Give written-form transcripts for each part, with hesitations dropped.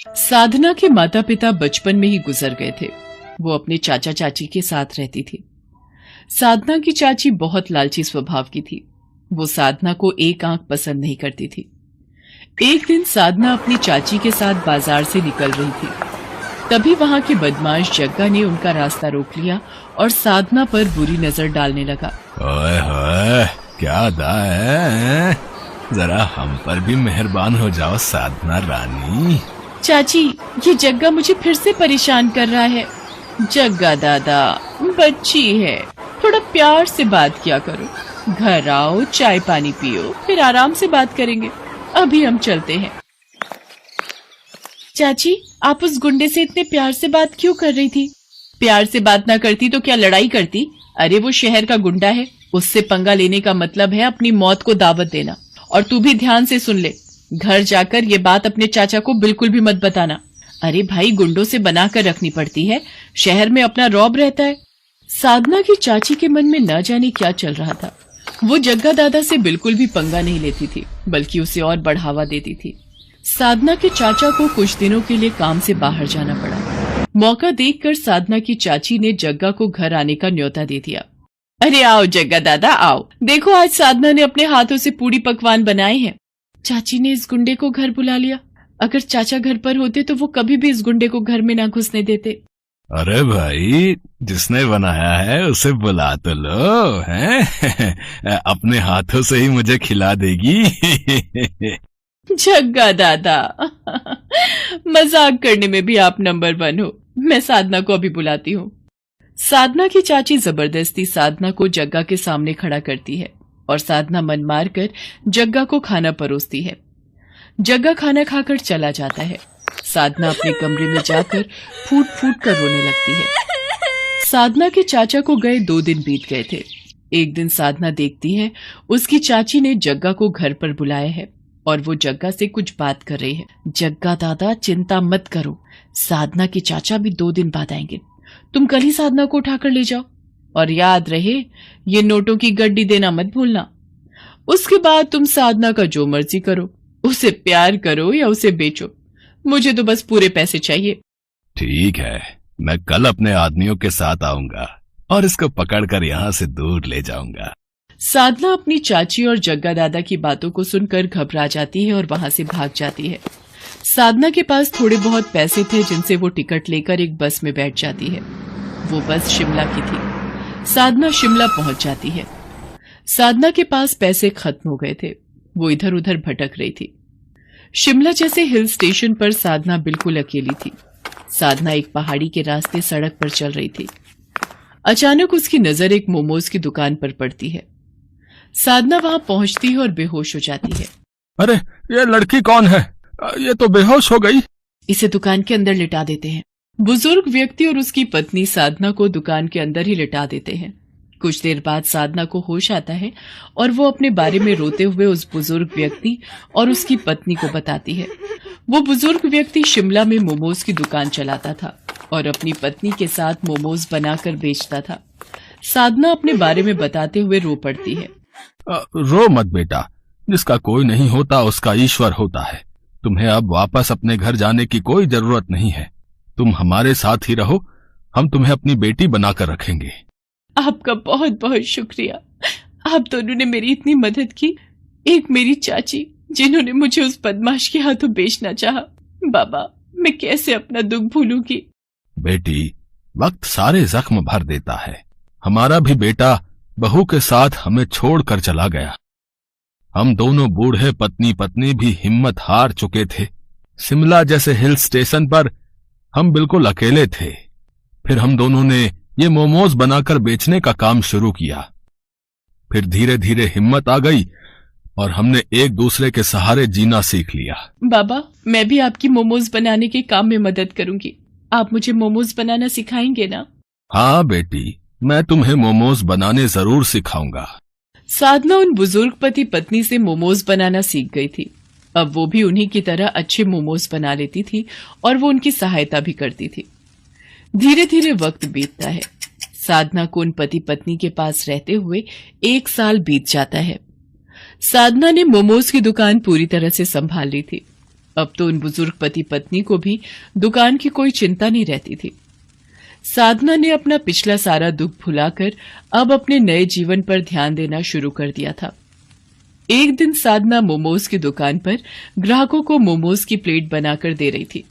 साधना के माता पिता बचपन में ही गुजर गए थे। वो अपने चाचा चाची के साथ रहती थी। साधना की चाची बहुत लालची स्वभाव की थी। वो साधना को एक आंख पसंद नहीं करती थी। एक दिन साधना अपनी चाची के साथ बाजार से निकल रही थी। तभी वहां के बदमाश जग्गा ने उनका रास्ता रोक लिया और साधना पर बुरी नजर डालने लगा। ओए होए, क्या अदा है? जरा हम पर भी मेहरबान हो जाओ साधना रानी। चाची, ये जग्गा मुझे फिर से परेशान कर रहा है। जग्गा दादा, बच्ची है, थोड़ा प्यार से बात किया करो। घर आओ, चाय पानी पियो, फिर आराम से बात करेंगे। अभी हम चलते हैं। चाची, आप उस गुंडे से इतने प्यार से बात क्यों कर रही थी? प्यार से बात ना करती तो क्या लड़ाई करती? अरे वो शहर का गुंडा है, उससे पंगा लेने का मतलब है अपनी मौत को दावत देना। और तू भी ध्यान से सुन ले, घर जाकर ये बात अपने चाचा को बिल्कुल भी मत बताना। अरे भाई, गुंडों से बनाकर रखनी पड़ती है, शहर में अपना रौब रहता है। साधना की चाची के मन में न जाने क्या चल रहा था। वो जग्गा दादा से बिल्कुल भी पंगा नहीं लेती थी, बल्कि उसे और बढ़ावा देती थी। साधना के चाचा को कुछ दिनों के लिए काम से बाहर जाना पड़ा। मौका देखकर साधना की चाची ने जग्गा को घर आने का न्योता दे दिया। अरे आओ जग्गा दादा, आओ, देखो आज साधना ने अपने हाथों से पूरी पकवान बनाए हैं। चाची ने इस गुंडे को घर बुला लिया। अगर चाचा घर पर होते तो वो कभी भी इस गुंडे को घर में ना घुसने देते। अरे भाई, जिसने बनाया है उसे बुला तो लो, हैं? अपने हाथों से ही मुझे खिला देगी। जग्गा दादा, मजाक करने में भी आप नंबर 1 हो। मैं साधना को अभी बुलाती हूँ। साधना की चाची जबरदस्ती साधना को जग्गा के सामने खड़ा करती है और साधना मन मार कर जग्गा को खाना परोसती है। जग्गा खाना खाकर चला जाता है। साधना अपने कमरे में जाकर फूट फूट कर रोने लगती है। साधना के चाचा को गए 2 दिन बीत गए थे। एक दिन साधना देखती है उसकी चाची ने जग्गा को घर पर बुलाया है और वो जग्गा से कुछ बात कर रही है। जग्गा दादा, चिंता मत करो, साधना के चाचा भी 2 दिन बाद आएंगे। तुम कल ही साधना को उठाकर ले जाओ और याद रहे, ये नोटों की गड्डी देना मत भूलना। उसके बाद तुम साधना का जो मर्जी करो, उसे प्यार करो या उसे बेचो, मुझे तो बस पूरे पैसे चाहिए। ठीक है, मैं कल अपने आदमियों के साथ आऊंगा और इसको पकड़कर यहाँ से दूर ले जाऊंगा। साधना अपनी चाची और जग्गा दादा की बातों को सुनकर घबरा जाती है और वहां से भाग जाती है। साधना के पास थोड़े बहुत पैसे थे जिनसे वो टिकट लेकर एक बस में बैठ जाती है। वो बस शिमला की थी। साधना शिमला पहुंच जाती है। साधना के पास पैसे खत्म हो गए थे। वो इधर उधर भटक रही थी। शिमला जैसे हिल स्टेशन पर साधना बिल्कुल अकेली थी। साधना एक पहाड़ी के रास्ते सड़क पर चल रही थी। अचानक उसकी नजर एक मोमोज की दुकान पर पड़ती है। साधना वहां पहुंचती है और बेहोश हो जाती है। अरे, ये लड़की कौन है? ये तो बेहोश हो गई। इसे दुकान के अंदर लिटा देते हैं। बुजुर्ग व्यक्ति और उसकी पत्नी साधना को दुकान के अंदर ही लिटा देते हैं। कुछ देर बाद साधना को होश आता है और वो अपने बारे में रोते हुए उस बुजुर्ग व्यक्ति और उसकी पत्नी को बताती है। वो बुजुर्ग व्यक्ति शिमला में मोमोज की दुकान चलाता था और अपनी पत्नी के साथ मोमोज बनाकर बेचता था। साधना अपने बारे में बताते हुए रो पड़ती है। रो मत बेटा, जिसका कोई नहीं होता उसका ईश्वर होता है। तुम्हें अब वापस अपने घर जाने की कोई जरूरत नहीं है। तुम हमारे साथ ही रहो, हम तुम्हें अपनी बेटी बनाकर रखेंगे। आपका बहुत बहुत शुक्रिया। आप दोनों ने मेरी इतनी मदद की। एक मेरी चाची जिन्होंने मुझे उस बदमाश के हाथों बेचना चाहा। बाबा, मैं कैसे अपना दुख भूलूंगी। बेटी, वक्त सारे जख्म भर देता है। हमारा भी बेटा बहू के साथ हमें छोड़कर चला गया। हम दोनों बूढ़े पत्नी पत्नी भी हिम्मत हार चुके थे। शिमला जैसे हिल स्टेशन पर हम बिल्कुल अकेले थे। फिर हम दोनों ने ये मोमोज बनाकर बेचने का काम शुरू किया। फिर धीरे धीरे हिम्मत आ गई और हमने एक दूसरे के सहारे जीना सीख लिया। बाबा, मैं भी आपकी मोमोज बनाने के काम में मदद करूंगी। आप मुझे मोमोज बनाना सिखाएंगे ना? हाँ बेटी, मैं तुम्हें मोमोज बनाने जरूर सिखाऊंगा। साधना उन बुजुर्ग पति पत्नी से मोमोज बनाना सीख गई थी। अब वो भी उन्हीं की तरह अच्छे मोमोज बना लेती थी और वो उनकी सहायता भी करती थी। धीरे धीरे वक्त बीतता है। साधना को उन पति पत्नी के पास रहते हुए 1 साल बीत जाता है। साधना ने मोमोज की दुकान पूरी तरह से संभाल ली थी। अब तो उन बुजुर्ग पति पत्नी को भी दुकान की कोई चिंता नहीं रहती थी। साधना ने अपना पिछला सारा दुख भुलाकर अब अपने नए जीवन पर ध्यान देना शुरू कर दिया था। एक दिन साधना मोमोज की दुकान पर ग्राहकों को मोमोज की प्लेट बनाकर दे रही थी।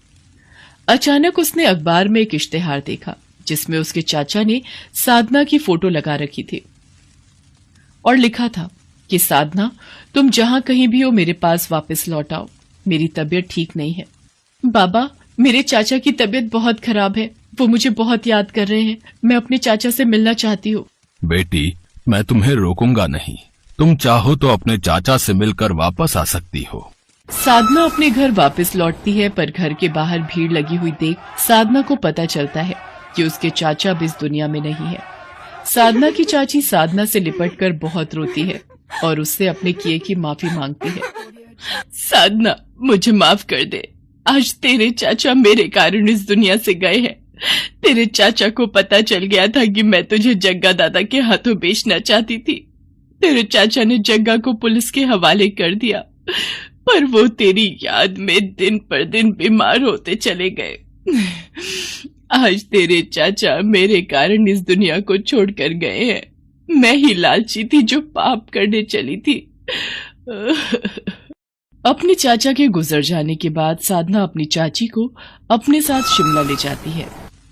अचानक उसने अखबार में एक इश्तेहार देखा जिसमें उसके चाचा ने साधना की फोटो लगा रखी थी और लिखा था कि साधना, तुम जहां कहीं भी हो मेरे पास वापस लौट आओ, मेरी तबीयत ठीक नहीं है। बाबा, मेरे चाचा की तबीयत बहुत खराब है, वो मुझे बहुत याद कर रहे हैं, मैं अपने चाचा से मिलना चाहती हूँ। बेटी, मैं तुम्हें रोकूंगा नहीं, तुम चाहो तो अपने चाचा से मिलकर वापस आ सकती हो। साधना अपने घर वापस लौटती है, पर घर के बाहर भीड़ लगी हुई देख साधना को पता चलता है कि उसके चाचा अब इस दुनिया में नहीं है। साधना की चाची साधना से लिपटकर बहुत रोती है और उससे अपने किए की माफी मांगती है। साधना, मुझे माफ कर दे, आज तेरे चाचा मेरे कारण इस दुनिया से गए हैं। तेरे चाचा को पता चल गया था कि मैं तुझे जग्गा दादा के हाथों बेचना चाहती थी। तेरे चाचा ने जग्गा को पुलिस के हवाले कर दिया, पर वो तेरी याद में दिन पर दिन बीमार होते चले गए। आज तेरे चाचा मेरे कारण इस दुनिया को छोड़कर गए हैं। मैं ही लालची थी जो पाप करने चली थी। अपने चाचा के गुजर जाने के बाद साधना अपनी चाची को अपने साथ शिमला ले जाती है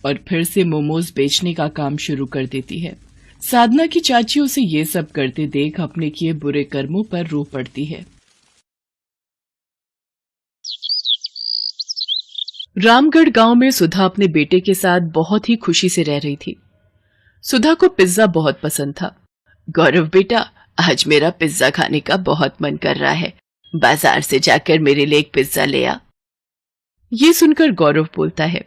और फिर से मोमोज बेचने का काम शुरू कर देती है। साधना की चाची उसे ये सब करते देख अपने किए बुरे कर्मों पर रो पड़ती है। रामगढ़ गांव में सुधा अपने बेटे के साथ बहुत ही खुशी से रह रही थी। सुधा को पिज्जा बहुत पसंद था। गौरव बेटा, आज मेरा पिज्जा खाने का बहुत मन कर रहा है, बाजार से जाकर मेरे लिए एक पिज्जा ले आ। ये सुनकर गौरव बोलता है,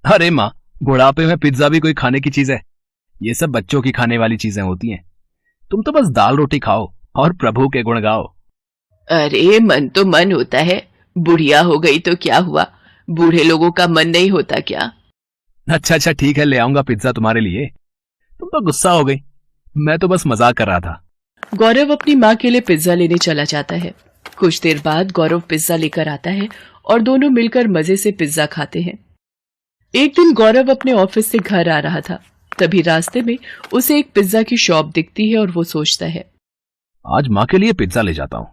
अरे माँ, बुढ़ापे में पिज्जा भी कोई खाने की चीज है? ये सब बच्चों की खाने वाली चीजें होती हैं। तुम तो बस दाल रोटी खाओ और प्रभु के गुण गाओ। अरे मन तो मन होता है, बुढ़िया हो गई तो क्या हुआ, बूढ़े लोगों का मन नहीं होता क्या? अच्छा ठीक है, ले आऊंगा पिज्जा तुम्हारे लिए। तुम तो गुस्सा हो गई, मैं तो बस मजाक कर रहा था। गौरव अपनी माँ के लिए पिज्जा लेने चला जाता है। कुछ देर बाद गौरव पिज्जा लेकर आता है और दोनों मिलकर मजे से पिज्जा खाते हैं। एक दिन गौरव अपने ऑफिस से घर आ रहा था, तभी रास्ते में उसे एक पिज्जा की शॉप दिखती है और वो सोचता है, आज माँ के लिए पिज्जा ले जाता हूँ,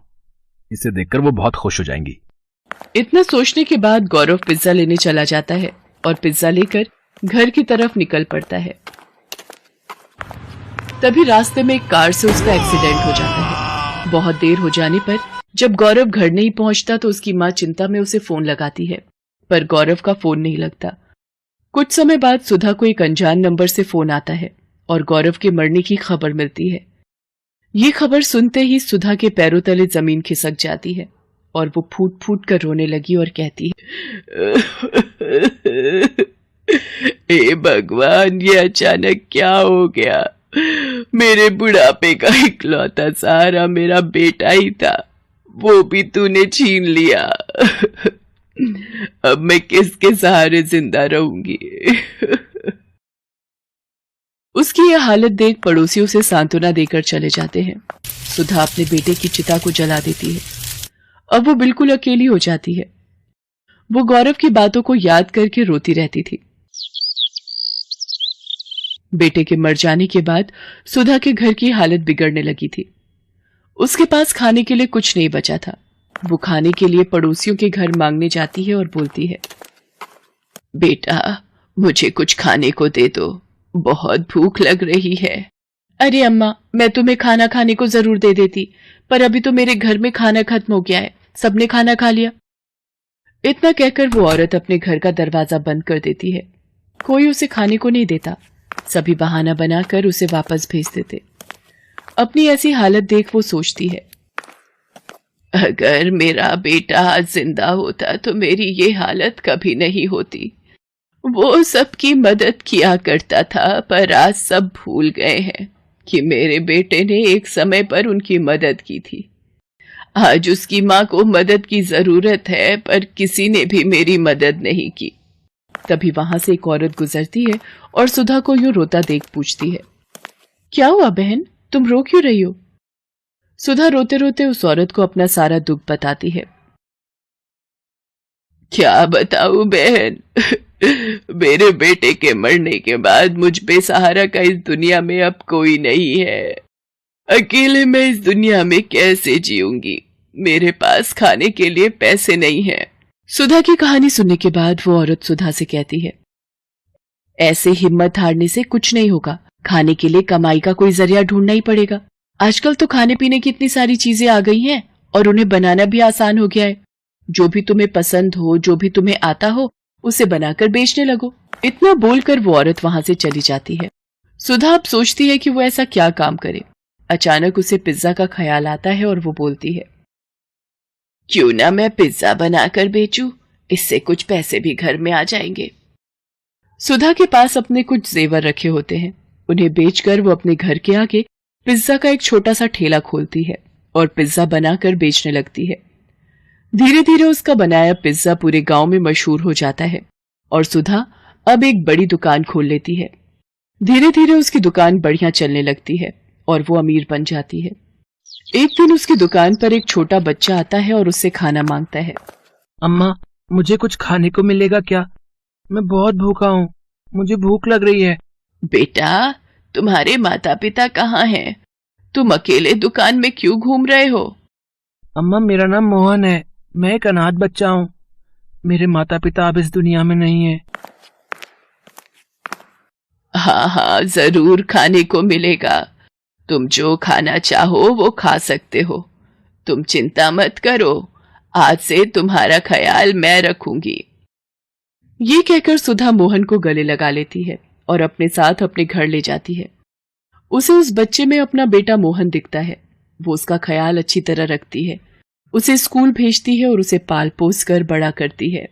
इसे देखकर वो बहुत खुश हो जाएंगी। इतना सोचने के बाद गौरव पिज्जा लेने चला जाता है और पिज्जा लेकर घर की तरफ निकल पड़ता है। तभी रास्ते में एक कार से उसका एक्सीडेंट हो जाता है। बहुत देर हो जाने पर जब गौरव घर नहीं पहुंचता तो उसकी माँ चिंता में उसे फोन लगाती है, पर गौरव का फोन नहीं लगता। कुछ समय बाद सुधा को एक अनजान नंबर से फोन आता है और गौरव के मरने की खबर मिलती है। ये खबर सुनते ही सुधा के पैरों तले जमीन खिसक जाती है और वो फूट फूट कर रोने लगी और कहती है, हे भगवान, ये अचानक क्या हो गया? मेरे बुढ़ापे का इकलौता सहारा मेरा बेटा ही था, वो भी तूने छीन लिया। अब मैं किसके सहारे जिंदा रहूंगी? उसकी यह हालत देख पड़ोसी उसे सांत्वना देकर चले जाते हैं। सुधा अपने बेटे की चिता को जला देती है। अब वो बिल्कुल अकेली हो जाती है। वो गौरव की बातों को याद करके रोती रहती थी। बेटे के मर जाने के बाद सुधा के घर की हालत बिगड़ने लगी थी। उसके पास खाने के लिए कुछ नहीं बचा था। वो खाने के लिए पड़ोसियों के घर मांगने जाती है और बोलती है, बेटा, मुझे कुछ खाने को दे दो, बहुत भूख लग रही है। अरे अम्मा, मैं तुम्हें खाना खाने को जरूर दे देती, पर अभी तो मेरे घर में खाना खत्म हो गया है, सबने खाना खा लिया। इतना कहकर वो औरत अपने घर का दरवाजा बंद कर देती है। कोई उसे खाने को नहीं देता, सभी बहाना बनाकर उसे वापस भेज देते। अपनी ऐसी हालत देख वो सोचती है, अगर मेरा बेटा आज जिंदा होता तो मेरी ये हालत कभी नहीं होती। वो सबकी मदद किया करता था, पर आज सब भूल गए हैं कि मेरे बेटे ने एक समय पर उनकी मदद की थी। आज उसकी माँ को मदद की जरूरत है, पर किसी ने भी मेरी मदद नहीं की। तभी वहां से एक औरत गुजरती है और सुधा को यूं रोता देख पूछती है, क्या हुआ बहन, तुम रो क्यों रही हो? सुधा रोते रोते उस औरत को अपना सारा दुख बताती है। क्या बताऊं बहन, मेरे बेटे के मरने के बाद मुझ बेसहारा का इस दुनिया में अब कोई नहीं है। अकेले मैं इस दुनिया में कैसे जीऊंगी? मेरे पास खाने के लिए पैसे नहीं है। सुधा की कहानी सुनने के बाद वो औरत सुधा से कहती है, ऐसे हिम्मत हारने से कुछ नहीं होगा। खाने के लिए कमाई का कोई जरिया ढूंढना ही पड़ेगा। आजकल तो खाने पीने की इतनी सारी चीजें आ गई हैं और उन्हें बनाना भी आसान हो गया है। जो भी तुम्हें पसंद हो, जो भी तुम्हें आता हो, उसे बनाकर बेचने लगो। इतना बोलकर वो औरत वहां से चली जाती है। सुधा अब सोचती है कि वो ऐसा क्या काम करे। अचानक उसे पिज्जा का ख्याल आता है और वो बोलती है, क्यों ना मैं पिज्जा बनाकर बेचूं, इससे कुछ पैसे भी घर में आ जाएंगे। सुधा के पास अपने कुछ जेवर रखे होते हैं। उन्हें बेचकर वो अपने घर के आगे पिज्जा का एक छोटा सा ठेला खोलती है और पिज्जा बनाकर बेचने लगती है। धीरे धीरे उसका बनाया पिज्जा पूरे गांव में मशहूर हो जाता है और सुधा अब एक बड़ी दुकान खोल लेती है। धीरे धीरे उसकी दुकान बढ़िया चलने लगती है और वो अमीर बन जाती है। एक दिन उसकी दुकान पर एक छोटा बच्चा आता है और उससे खाना मांगता है। अम्मा, मुझे कुछ खाने को मिलेगा क्या? मैं बहुत भूखा हूँ, मुझे भूख लग रही है। बेटा, तुम्हारे माता पिता कहाँ हैं? तुम अकेले दुकान में क्यों घूम रहे हो? अम्मा, मेरा नाम मोहन है, मैं एक अनाथ बच्चा हूँ। मेरे माता पिता अब इस दुनिया में नहीं है। हाँ हाँ, जरूर खाने को मिलेगा। तुम जो खाना चाहो वो खा सकते हो। तुम चिंता मत करो, आज से तुम्हारा ख्याल मैं रखूंगी। ये कहकर सुधा मोहन को गले लगा लेती है और अपने साथ अपने घर ले जाती है। उसे उस बच्चे में अपना बेटा मोहन दिखता है। वो उसका ख्याल अच्छी तरह रखती है, उसे स्कूल भेजती है और उसे पाल पोस कर बड़ा करती है।